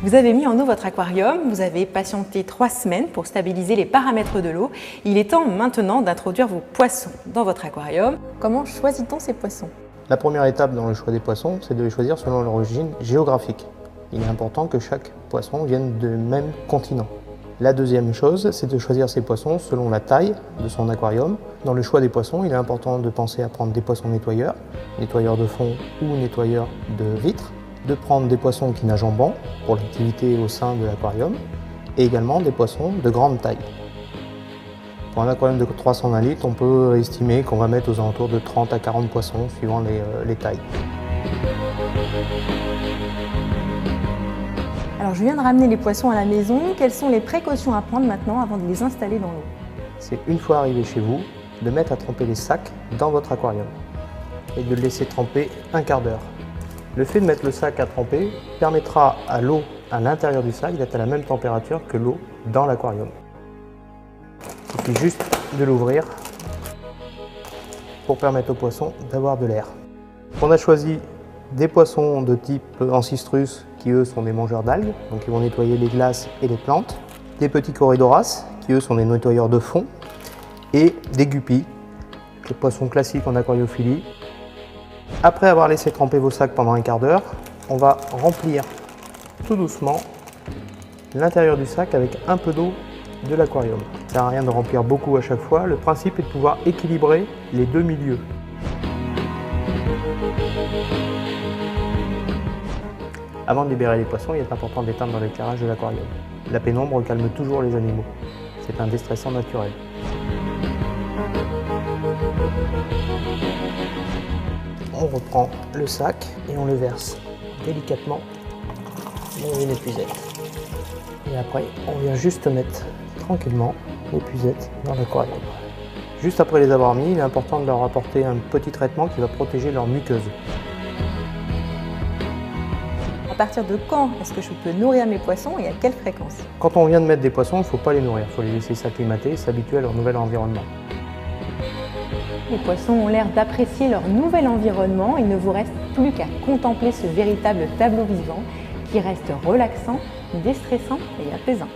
Vous avez mis en eau votre aquarium, vous avez patienté 3 semaines pour stabiliser les paramètres de l'eau. Il est temps maintenant d'introduire vos poissons dans votre aquarium. Comment choisit-on ces poissons? La première étape dans le choix des poissons, c'est de les choisir selon leur origine géographique. Il est important que chaque poisson vienne du même continent. La deuxième chose, c'est de choisir ces poissons selon la taille de son aquarium. Dans le choix des poissons, il est important de penser à prendre des poissons nettoyeurs de fond ou nettoyeurs de vitres, de prendre des poissons qui nagent en banc pour l'activité au sein de l'aquarium, et également des poissons de grande taille. Pour un aquarium de 320 litres, on peut estimer qu'on va mettre aux alentours de 30 à 40 poissons suivant les tailles. Alors je viens de ramener les poissons à la maison. Quelles sont les précautions à prendre maintenant avant de les installer dans l'eau? C'est une fois arrivé chez vous, de mettre à tremper les sacs dans votre aquarium et de le laisser tremper un quart d'heure. Le fait de mettre le sac à tremper permettra à l'eau à l'intérieur du sac d'être à la même température que l'eau dans l'aquarium. Il suffit juste de l'ouvrir pour permettre aux poissons d'avoir de l'air. On a choisi des poissons de type Ancistrus qui eux sont des mangeurs d'algues, donc ils vont nettoyer les glaces et les plantes. Des petits Corydoras qui eux sont des nettoyeurs de fond. Et des guppies, des poissons classiques en aquariophilie. Après avoir laissé tremper vos sacs pendant un quart d'heure, on va remplir tout doucement l'intérieur du sac avec un peu d'eau de l'aquarium. Ça ne sert à rien de remplir beaucoup à chaque fois, le principe est de pouvoir équilibrer les deux milieux. Avant de libérer les poissons, il est important d'éteindre l'éclairage de l'aquarium. La pénombre calme toujours les animaux. C'est un déstressant naturel. On reprend le sac et on le verse délicatement dans une épuisette. Et après, on vient juste mettre tranquillement l'épuisette dans l'aquarium. Juste après les avoir mis, il est important de leur apporter un petit traitement qui va protéger leur muqueuse. À partir de quand est-ce que je peux nourrir mes poissons et à quelle fréquence? Quand on vient de mettre des poissons, il ne faut pas les nourrir, il faut les laisser s'acclimater, s'habituer à leur nouvel environnement. Les poissons ont l'air d'apprécier leur nouvel environnement. Il ne vous reste plus qu'à contempler ce véritable tableau vivant qui reste relaxant, déstressant et apaisant.